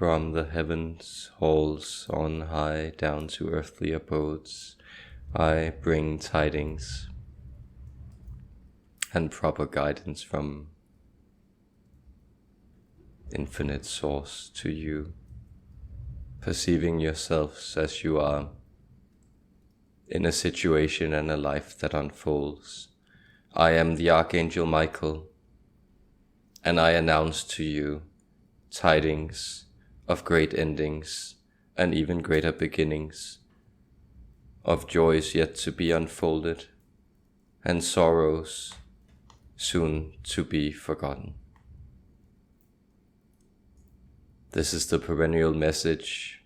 From the heavens, halls on high, down to earthly abodes, I bring tidings and proper guidance from infinite source to you, perceiving yourselves as you are in a situation and a life that unfolds. I am the Archangel Michael, and I announce to you tidings of great endings and even greater beginnings, of joys yet to be unfolded and sorrows soon to be forgotten. This is the perennial message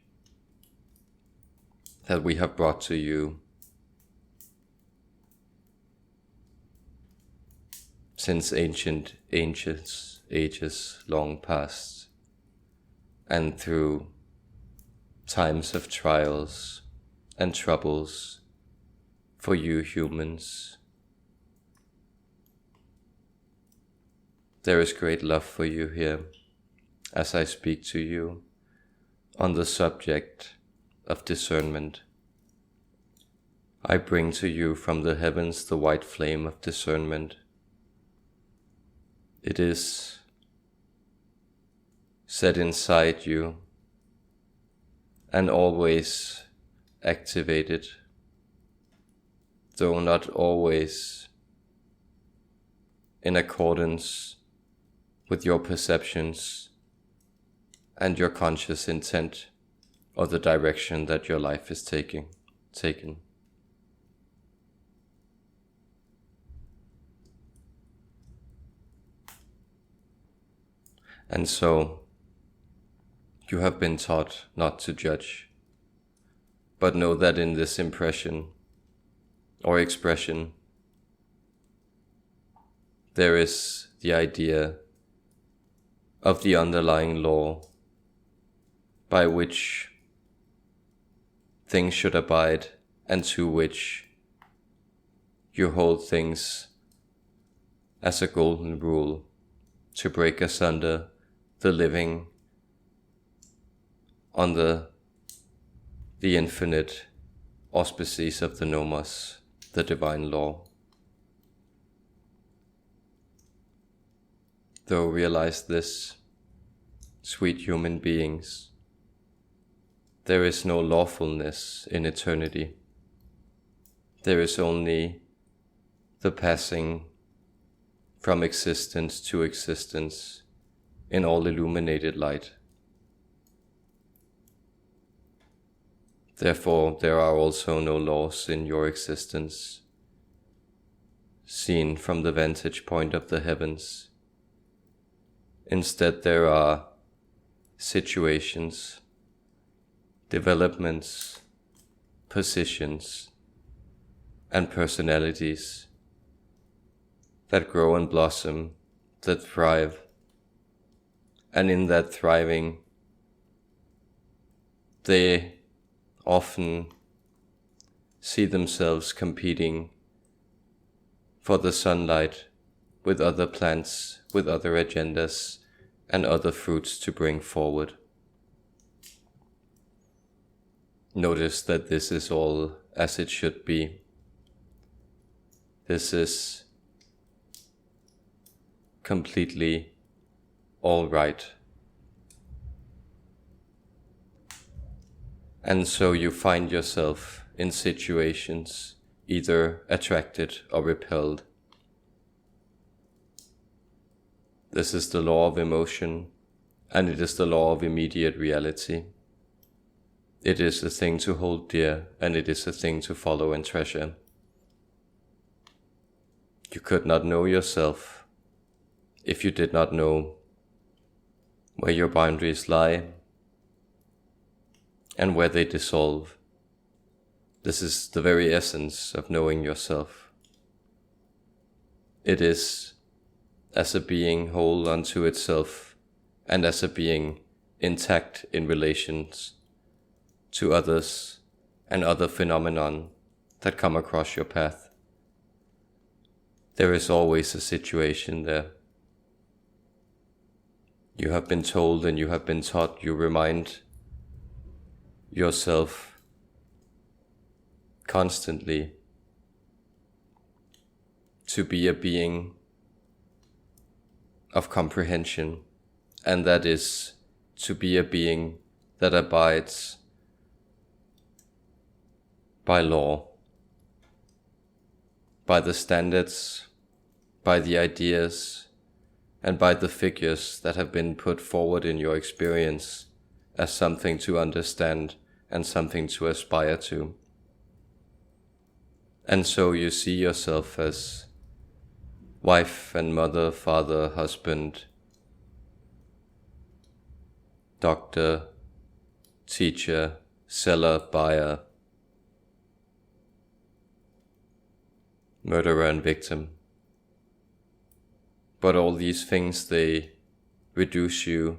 that we have brought to you since ancient ages long past, and through times of trials and troubles for you humans. There is great love for you here as I speak to you on the subject of discernment. I bring to you from the heavens the white flame of discernment. It is set inside you and always activated, though not always in accordance with your perceptions and your conscious intent or the direction that your life is taken. And so, you have been taught not to judge, but know that in this impression or expression, there is the idea of the underlying law by which things should abide and to which you hold things as a golden rule to break asunder the living on the infinite auspices of the nomos, the divine law. Though realize this, sweet human beings, there is no lawfulness in eternity. There is only the passing from existence to existence in all illuminated light. Therefore, there are also no laws in your existence, seen from the vantage point of the heavens. Instead, there are situations, developments, positions, and personalities that grow and blossom, that thrive, and in that thriving, they often see themselves competing for the sunlight with other plants, with other agendas, and other fruits to bring forward. Notice that this is all as it should be. This is completely all right. And so you find yourself in situations either attracted or repelled. This is the law of emotion, and it is the law of immediate reality. It is a thing to hold dear, and it is a thing to follow and treasure. You could not know yourself if you did not know where your boundaries lie and where they dissolve. This is the very essence of knowing yourself. It is as a being whole unto itself, and as a being intact in relations to others and other phenomenon that come across your path. There is always a situation there. You have been told and you have been taught, you remind yourself constantly to be a being of comprehension, and that is to be a being that abides by law, by the standards, by the ideas, and by the figures that have been put forward in your experience as something to understand and something to aspire to. And so you see yourself as wife and mother, father, husband, doctor, teacher, seller, buyer, murderer and victim. But all these things, they reduce you,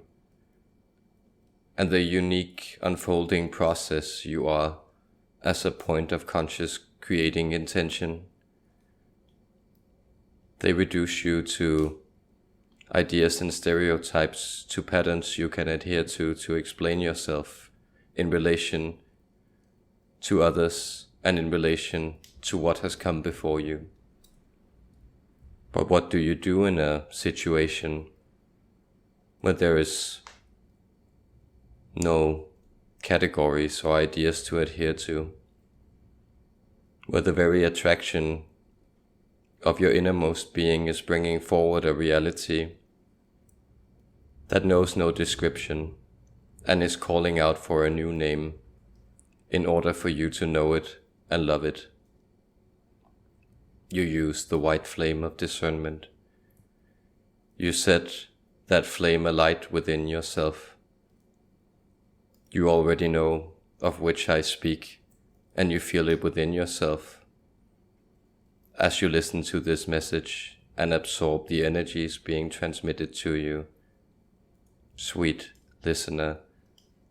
and the unique unfolding process you are as a point of conscious creating intention, they reduce you to ideas and stereotypes, to patterns you can adhere to explain yourself in relation to others and in relation to what has come before you. But what do you do in a situation where there is no categories or ideas to adhere to, where the very attraction of your innermost being is bringing forward a reality that knows no description and is calling out for a new name in order for you to know it and love it? You use the white flame of discernment. You set that flame alight within yourself. You already know of which I speak, and you feel it within yourself as you listen to this message and absorb the energies being transmitted to you. Sweet listener,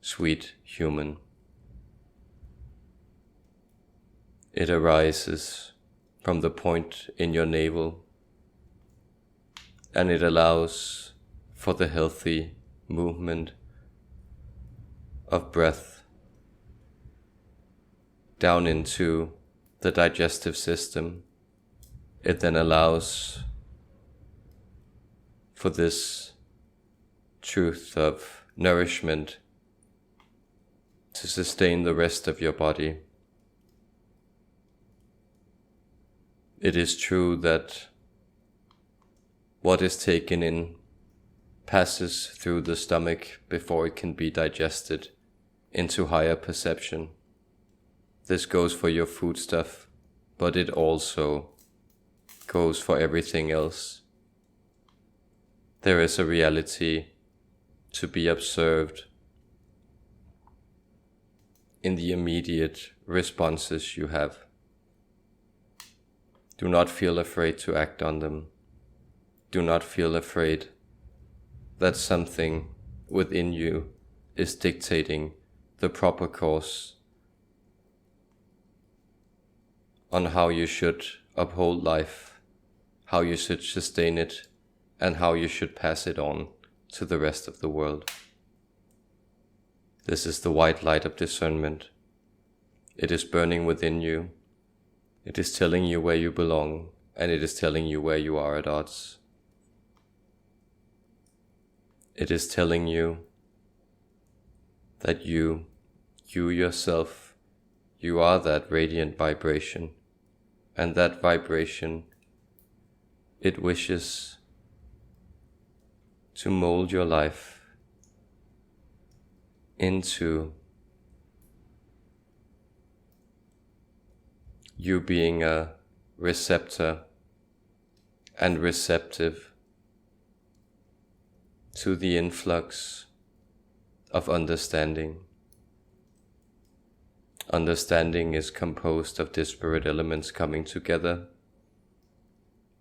sweet human. It arises from the point in your navel, and it allows for the healthy movement of breath down into the digestive system. It then allows for this truth of nourishment to sustain the rest of your body. It is true that what is taken in passes through the stomach before it can be digested into higher perception. This goes for your foodstuff, but it also goes for everything else. There is a reality to be observed in the immediate responses you have. Do not feel afraid to act on them. Do not feel afraid that something within you is dictating the proper course on how you should uphold life, how you should sustain it, and how you should pass it on to the rest of the world. This is the white light of discernment. It is burning within you. It is telling you where you belong, and it is telling you where you are at odds. It is telling you that you yourself, you are that radiant vibration, and that vibration, it wishes to mold your life into you being a receptor and receptive to the influx of understanding. Understanding is composed of disparate elements coming together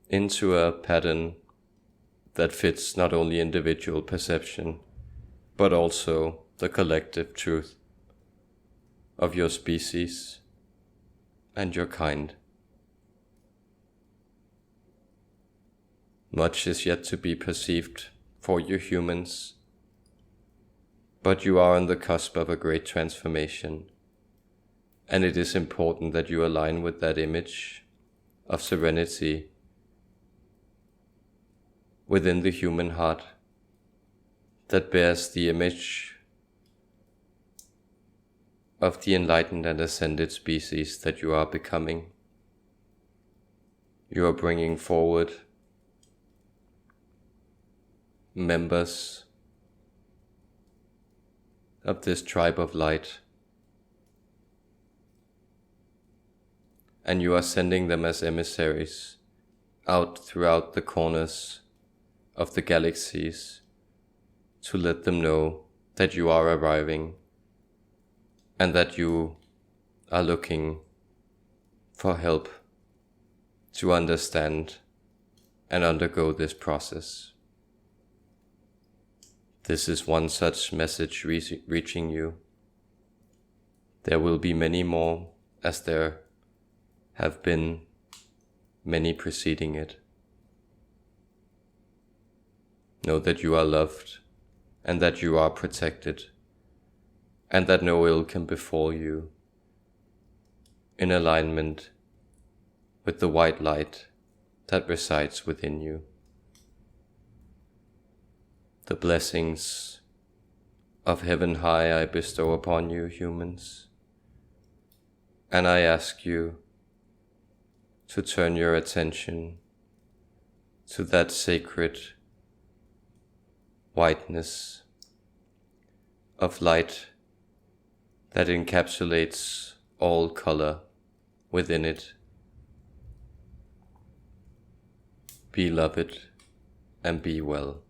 into a pattern that fits not only individual perception, but also the collective truth of your species and your kind. Much is yet to be perceived for you humans, but you are on the cusp of a great transformation, and it is important that you align with that image of serenity within the human heart that bears the image of the enlightened and ascended species that you are becoming. You are bringing forward members of this tribe of light, and you are sending them as emissaries out throughout the corners of the galaxies to let them know that you are arriving and that you are looking for help to understand and undergo this process. This is one such message reaching you. There will be many more, as there have been many preceding it. Know that you are loved and that you are protected, and that no ill can befall you, in alignment with the white light that resides within you. The blessings of heaven high I bestow upon you, humans, and I ask you to turn your attention to that sacred whiteness of light that encapsulates all color within it. Be loved and be well.